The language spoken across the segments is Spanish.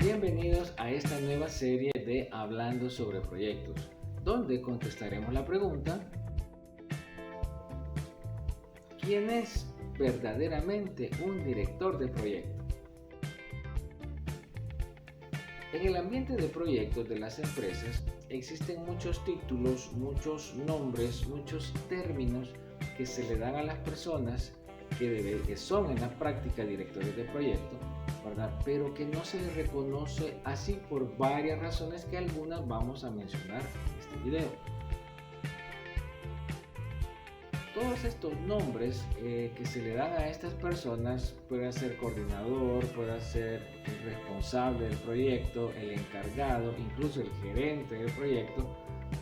Bienvenidos a esta nueva serie de Hablando sobre Proyectos, donde contestaremos la pregunta: ¿quién es verdaderamente un director de proyecto? En el ambiente de proyectos de las empresas existen muchos títulos, muchos nombres, muchos términos que se le dan a las personas que son en la práctica directores de proyecto, ¿verdad? Pero que no se les reconoce así por varias razones que algunas vamos a mencionar en este video. Todos estos nombres que se le dan a estas personas, puede ser coordinador, puede ser el responsable del proyecto, el encargado, incluso el gerente del proyecto,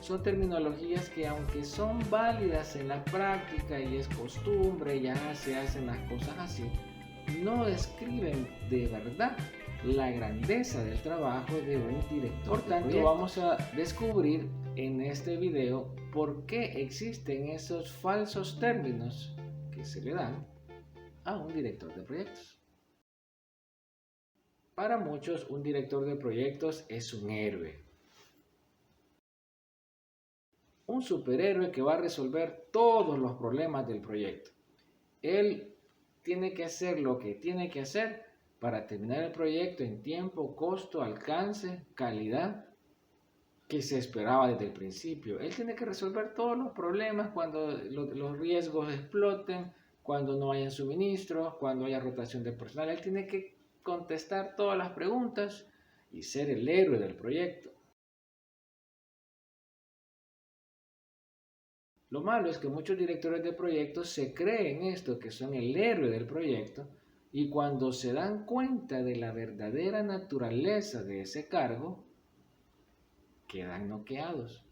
son terminologías que, aunque son válidas en la práctica y es costumbre, ya se hacen las cosas así, no describen de verdad la grandeza del trabajo de un director. Por tanto, vamos a descubrir en este video por qué existen esos falsos términos que se le dan a un director de proyectos. Para muchos, un director de proyectos es un héroe, un superhéroe que va a resolver todos los problemas del proyecto. Él tiene que hacer lo que tiene que hacer para terminar el proyecto en tiempo, costo, alcance, calidad que se esperaba desde el principio. Él tiene que resolver todos los problemas cuando los riesgos exploten, cuando no haya suministros, cuando haya rotación de personal. Él tiene que contestar todas las preguntas y ser el héroe del proyecto. Lo malo es que muchos directores de proyectos se creen esto, que son el héroe del proyecto, y cuando se dan cuenta de la verdadera naturaleza de ese cargo, quedan noqueados.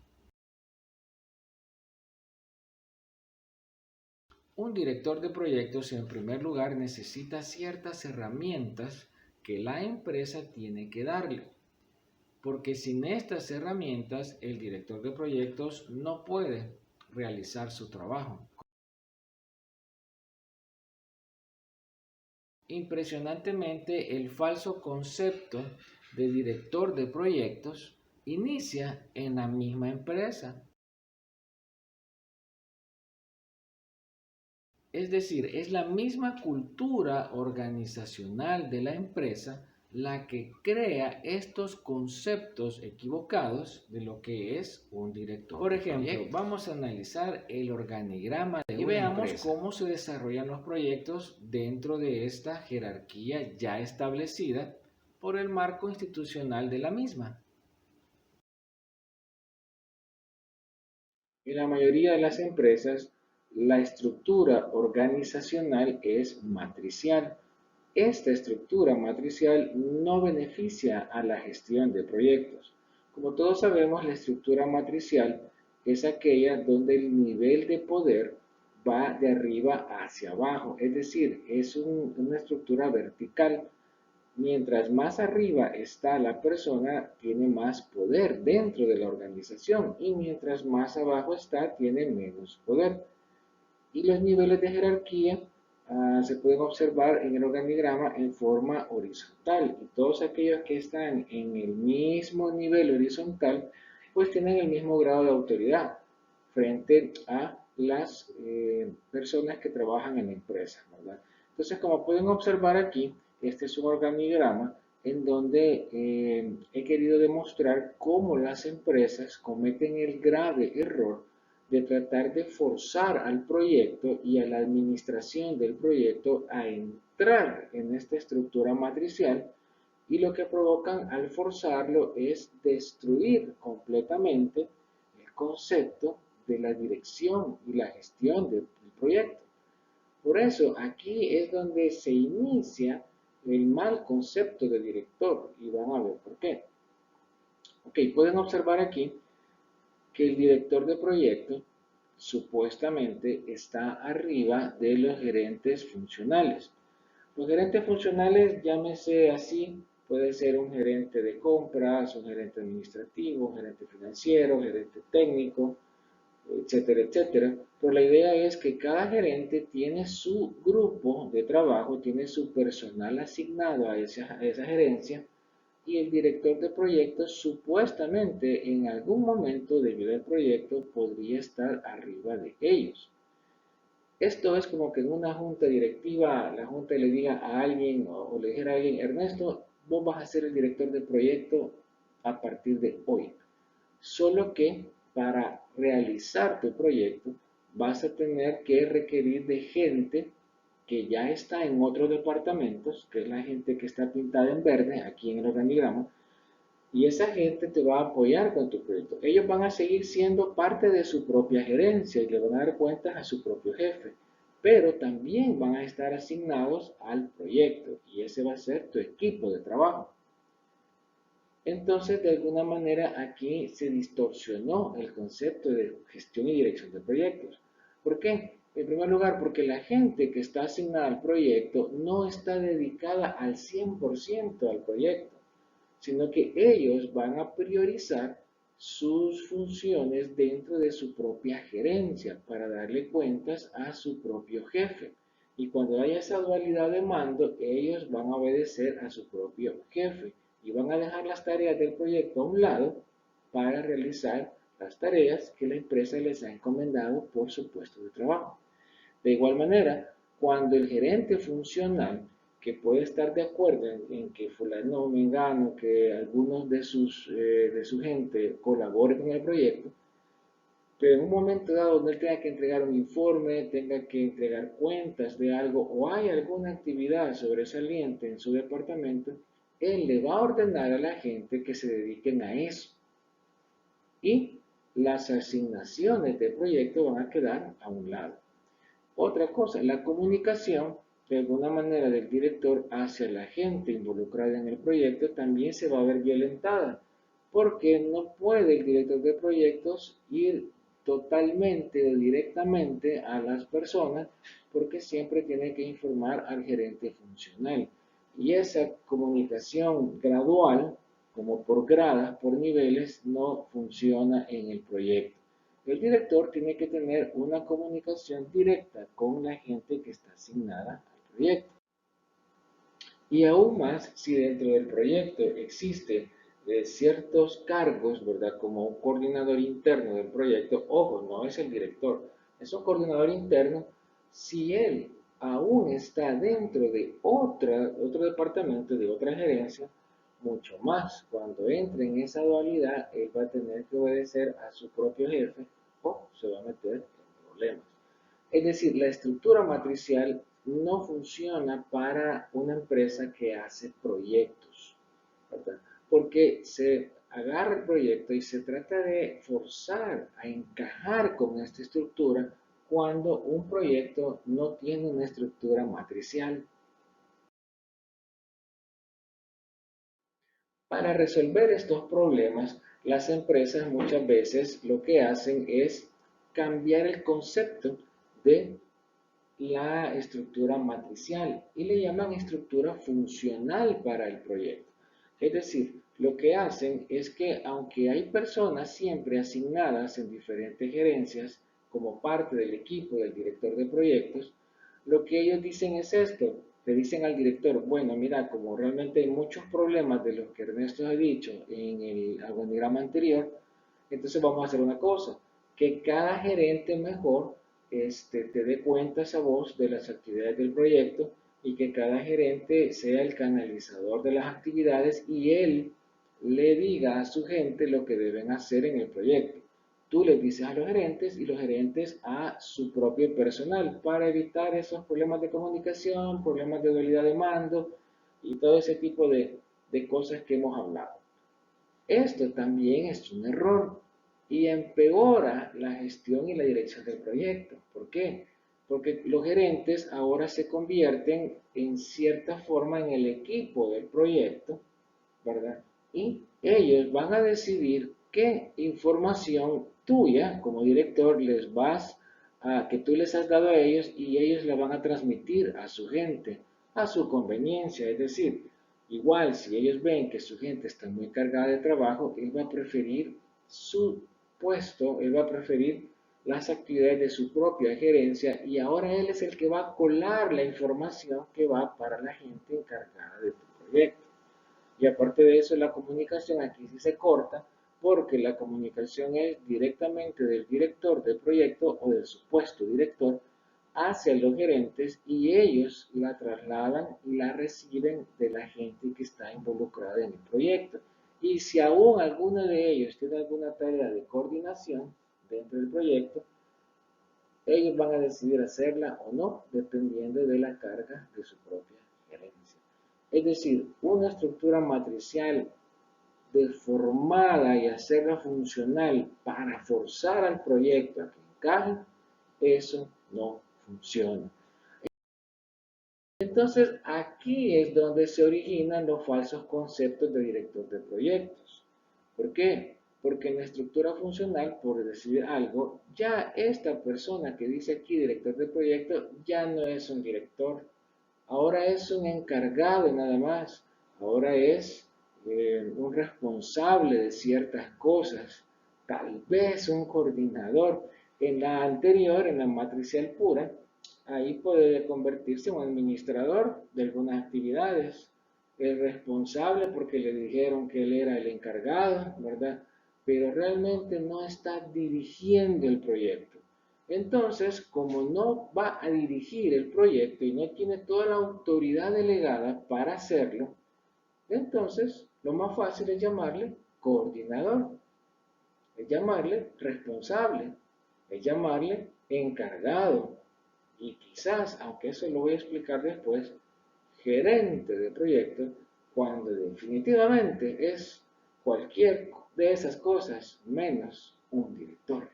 Un director de proyectos, en primer lugar, necesita ciertas herramientas que la empresa tiene que darle, porque sin estas herramientas el director de proyectos no puede realizar su trabajo. Impresionantemente, el falso concepto de director de proyectos inicia en la misma empresa. Es decir, es la misma cultura organizacional de la empresa la que crea estos conceptos equivocados de lo que es un director. Por ejemplo, vamos a analizar el organigrama de una empresa y veamos cómo se desarrollan los proyectos dentro de esta jerarquía ya establecida por el marco institucional de la misma. En la mayoría de las empresas, la estructura organizacional es matricial. Esta estructura matricial no beneficia a la gestión de proyectos. Como todos sabemos, la estructura matricial es aquella donde el nivel de poder va de arriba hacia abajo, es decir, es una estructura vertical. Mientras más arriba está la persona, tiene más poder dentro de la organización, y mientras más abajo está, tiene menos poder. Y los niveles de jerarquía se pueden observar en el organigrama en forma horizontal, y todos aquellos que están en el mismo nivel horizontal pues tienen el mismo grado de autoridad frente a las personas que trabajan en la empresa, ¿verdad? Entonces, como pueden observar aquí, este es un organigrama en donde he querido demostrar cómo las empresas cometen el grave error de tratar de forzar al proyecto y a la administración del proyecto a entrar en esta estructura matricial, y lo que provocan al forzarlo es destruir completamente el concepto de la dirección y la gestión del proyecto. Por eso aquí es donde se inicia el mal concepto de director, y van a ver por qué. Ok, pueden observar aquí que el director de proyecto supuestamente está arriba de los gerentes funcionales. Los gerentes funcionales, llámese así, puede ser un gerente de compras, un gerente administrativo, un gerente financiero, un gerente técnico, etcétera, etcétera. Pero la idea es que cada gerente tiene su grupo de trabajo, tiene su personal asignado a esa gerencia, y el director de proyecto supuestamente en algún momento debido al proyecto podría estar arriba de ellos. Esto es como que en una junta directiva, la junta le diga a alguien o le dijera a alguien, Ernesto, vos vas a ser el director del proyecto a partir de hoy. Solo que para realizar tu proyecto vas a tener que requerir de gente que ya está en otros departamentos, que es la gente que está pintada en verde aquí en el organigrama, y esa gente te va a apoyar con tu proyecto. Ellos van a seguir siendo parte de su propia gerencia y le van a dar cuentas a su propio jefe, pero también van a estar asignados al proyecto y ese va a ser tu equipo de trabajo. Entonces, de alguna manera, aquí se distorsionó el concepto de gestión y dirección de proyectos. ¿Por qué? En primer lugar, porque la gente que está asignada al proyecto no está dedicada al 100% al proyecto, sino que ellos van a priorizar sus funciones dentro de su propia gerencia para darle cuentas a su propio jefe. Y cuando haya esa dualidad de mando, ellos van a obedecer a su propio jefe y van a dejar las tareas del proyecto a un lado para realizar las tareas que la empresa les ha encomendado por su puesto de trabajo. De igual manera, cuando el gerente funcional, que puede estar de acuerdo en que fulano o mengano, que algunos de su gente colaboren con el proyecto, pero en un momento dado donde él tenga que entregar un informe, tenga que entregar cuentas de algo o hay alguna actividad sobresaliente en su departamento, él le va a ordenar a la gente que se dediquen a eso. Y las asignaciones de proyecto van a quedar a un lado. Otra cosa, la comunicación de alguna manera del director hacia la gente involucrada en el proyecto también se va a ver violentada, porque no puede el director de proyectos ir totalmente o directamente a las personas, porque siempre tiene que informar al gerente funcional. Y esa comunicación gradual, como por gradas, por niveles, no funciona en el proyecto. El director tiene que tener una comunicación directa con la gente que está asignada al proyecto. Y aún más si dentro del proyecto existe ciertos cargos, ¿verdad? Como un coordinador interno del proyecto, ojo, no es el director, es un coordinador interno. Si él aún está dentro de otro departamento, de otra gerencia, mucho más. Cuando entre en esa dualidad, él va a tener que obedecer a su propio jefe o se va a meter en problemas. Es decir, la estructura matricial no funciona para una empresa que hace proyectos, ¿verdad? Porque se agarra el proyecto y se trata de forzar a encajar con esta estructura cuando un proyecto no tiene una estructura matricial. Para resolver estos problemas, las empresas muchas veces lo que hacen es cambiar el concepto de la estructura matricial y le llaman estructura funcional para el proyecto. Es decir, lo que hacen es que aunque hay personas siempre asignadas en diferentes gerencias como parte del equipo del director de proyectos, lo que ellos dicen es esto, le dicen al director, bueno, mira, como realmente hay muchos problemas de los que Ernesto ha dicho en el organigrama anterior, entonces vamos a hacer una cosa, que cada gerente mejor te dé cuentas a vos de las actividades del proyecto y que cada gerente sea el canalizador de las actividades y él le diga a su gente lo que deben hacer en el proyecto. Tú les dices a los gerentes y los gerentes a su propio personal para evitar esos problemas de comunicación, problemas de dualidad de mando y todo ese tipo de cosas que hemos hablado. Esto también es un error y empeora la gestión y la dirección del proyecto. ¿Por qué? Porque los gerentes ahora se convierten en cierta forma en el equipo del proyecto, ¿verdad? Y ellos van a decidir qué información tuya como director que tú les has dado a ellos y ellos la van a transmitir a su gente, a su conveniencia. Es decir, igual si ellos ven que su gente está muy cargada de trabajo, él va a preferir su puesto, él va a preferir las actividades de su propia gerencia y ahora él es el que va a colar la información que va para la gente encargada de tu proyecto. Y aparte de eso, la comunicación aquí sí se corta porque la comunicación es directamente del director del proyecto o del supuesto director hacia los gerentes y ellos la trasladan y la reciben de la gente que está involucrada en el proyecto. Y si aún alguno de ellos tiene alguna tarea de coordinación dentro del proyecto, ellos van a decidir hacerla o no, dependiendo de la carga de su propia gerencia. Es decir, una estructura matricial deformada y hacerla funcional para forzar al proyecto a que encaje, eso no funciona. Entonces, aquí es donde se originan los falsos conceptos de director de proyectos. ¿Por qué? Porque en la estructura funcional, por decir algo, ya esta persona que dice aquí director de proyecto ya no es un director. Ahora es un encargado nada más. Ahora es un responsable de ciertas cosas. Tal vez un coordinador. En la anterior, en la matricial pura, ahí puede convertirse en un administrador de algunas actividades, el responsable porque le dijeron que él era el encargado, ¿verdad? Pero realmente no está dirigiendo el proyecto. Entonces, como no va a dirigir el proyecto y no tiene toda la autoridad delegada para hacerlo, entonces lo más fácil es llamarle coordinador, es llamarle responsable, es llamarle encargado, y quizás, aunque eso lo voy a explicar después, gerente de proyecto, cuando definitivamente es cualquier de esas cosas menos un director.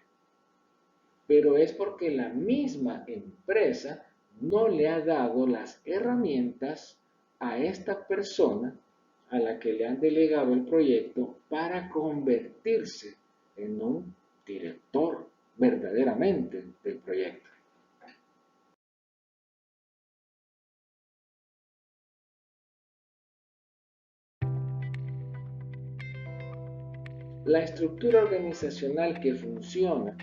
Pero es porque la misma empresa no le ha dado las herramientas a esta persona a la que le han delegado el proyecto para convertirse en un director verdaderamente del proyecto. La estructura organizacional que funciona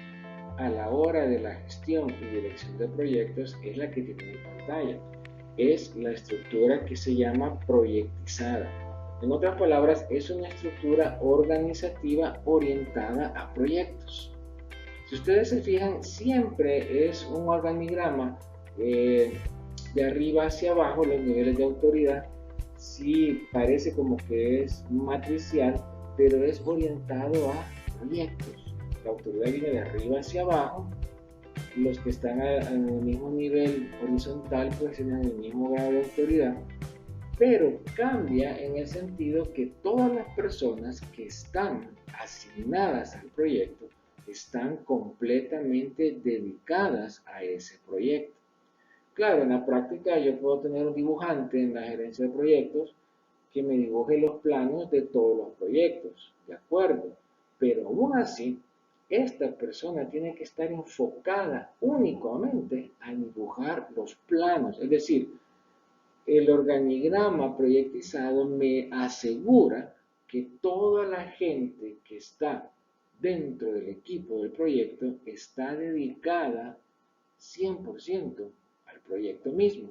a la hora de la gestión y dirección de proyectos es la que tiene en pantalla. Es la estructura que se llama proyectizada. En otras palabras, es una estructura organizativa orientada a proyectos. Si ustedes se fijan, siempre es un organigrama de arriba hacia abajo, los niveles de autoridad. Sí parece como que es matricial, pero es orientado a proyectos. La autoridad viene de arriba hacia abajo. Los que están en el mismo nivel horizontal pues tienen el mismo grado de autoridad, pero cambia en el sentido que todas las personas que están asignadas al proyecto están completamente dedicadas a ese proyecto. Claro, en la práctica yo puedo tener un dibujante en la gerencia de proyectos que me dibuje los planos de todos los proyectos, de acuerdo, pero aún así, esta persona tiene que estar enfocada únicamente a dibujar los planos, es decir, el organigrama proyectizado me asegura que toda la gente que está dentro del equipo del proyecto está dedicada 100% al proyecto mismo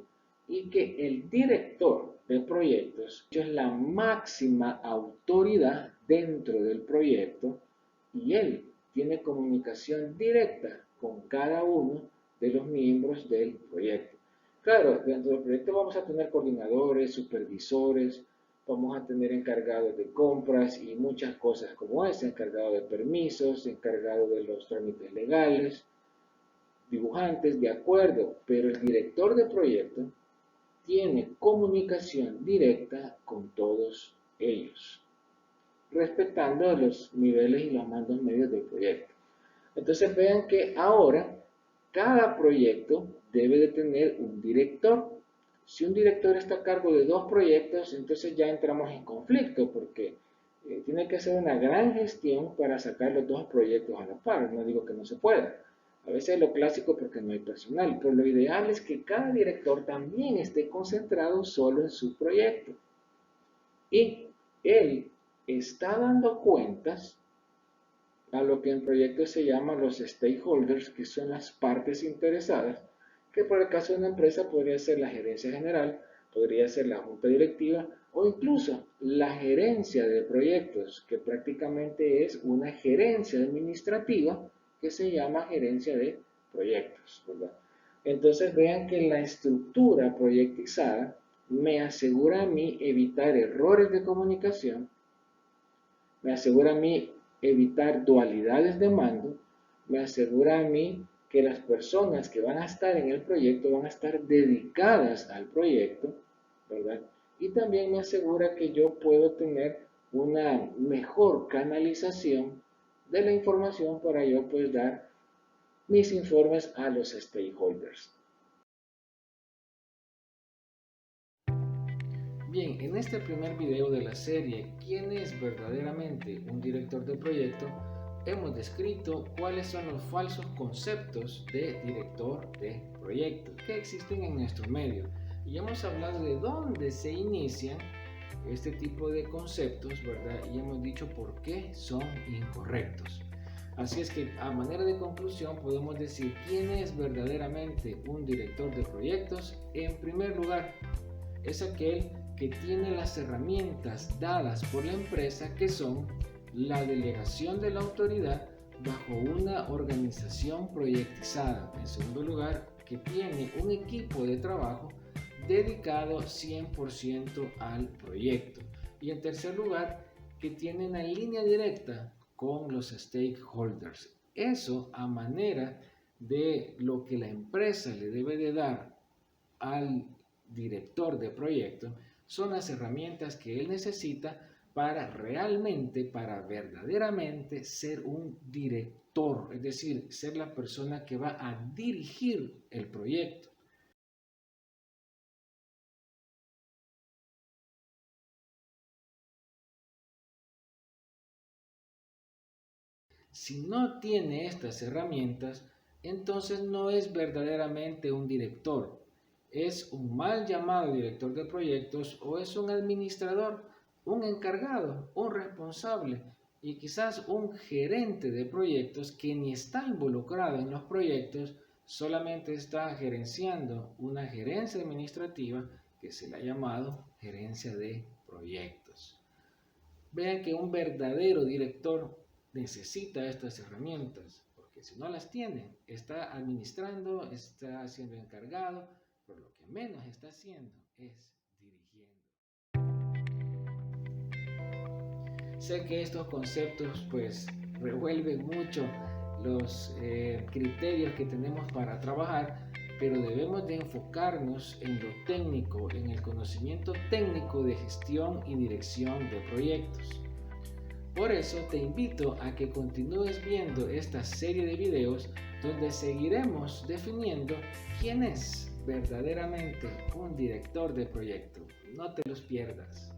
y que el director de proyectos es la máxima autoridad dentro del proyecto y él tiene comunicación directa con cada uno de los miembros del proyecto. Claro, dentro del proyecto vamos a tener coordinadores, supervisores, vamos a tener encargados de compras y muchas cosas como ese, encargado de permisos, encargado de los trámites legales, dibujantes, de acuerdo, pero el director de proyecto tiene comunicación directa con todos ellos, respetando los niveles y los mandos medios del proyecto. Entonces vean que ahora cada proyecto debe de tener un director. Si un director está a cargo de dos proyectos, entonces ya entramos en conflicto porque tiene que hacer una gran gestión para sacar los dos proyectos a la par. No digo que no se pueda. A veces es lo clásico porque no hay personal, pero lo ideal es que cada director también esté concentrado solo en su proyecto. Y él está dando cuentas a lo que en proyectos se llaman los stakeholders, que son las partes interesadas, que por el caso de una empresa podría ser la gerencia general, podría ser la junta directiva o incluso la gerencia de proyectos, que prácticamente es una gerencia administrativa que se llama gerencia de proyectos, ¿verdad? Entonces vean que la estructura proyectizada me asegura a mí evitar errores de comunicación, me asegura a mí evitar dualidades de mando, me asegura a mí que las personas que van a estar en el proyecto van a estar dedicadas al proyecto, ¿verdad? Y también me asegura que yo puedo tener una mejor canalización de la información para yo pues dar mis informes a los stakeholders. Bien, en este primer video de la serie, ¿quién es verdaderamente un director de proyecto? Hemos descrito cuáles son los falsos conceptos de director de proyecto que existen en nuestro medio. Y hemos hablado de dónde se inician este tipo de conceptos, ¿verdad? Y hemos dicho por qué son incorrectos. Así es que a manera de conclusión podemos decir quién es verdaderamente un director de proyectos. En primer lugar, es aquel que tiene las herramientas dadas por la empresa, que son la delegación de la autoridad bajo una organización proyectizada. En segundo lugar, que tiene un equipo de trabajo dedicado 100% al proyecto. Y en tercer lugar, que tiene una línea directa con los stakeholders. Eso a manera de lo que la empresa le debe de dar al director de proyecto son las herramientas que él necesita para realmente, para verdaderamente ser un director, es decir, ser la persona que va a dirigir el proyecto. Si no tiene estas herramientas, entonces no es verdaderamente un director. Es un mal llamado director de proyectos o es un administrador, un encargado, un responsable y quizás un gerente de proyectos que ni está involucrado en los proyectos, solamente está gerenciando una gerencia administrativa que se le ha llamado gerencia de proyectos. Vean que un verdadero director necesita estas herramientas, porque si no las tiene, está administrando, está siendo encargado, pero lo que menos está haciendo es dirigiendo. Sé que estos conceptos pues revuelven mucho los criterios que tenemos para trabajar, pero debemos de enfocarnos en lo técnico, en el conocimiento técnico de gestión y dirección de proyectos. Por eso te invito a que continúes viendo esta serie de videos donde seguiremos definiendo quién es verdaderamente un director de proyecto. No te los pierdas.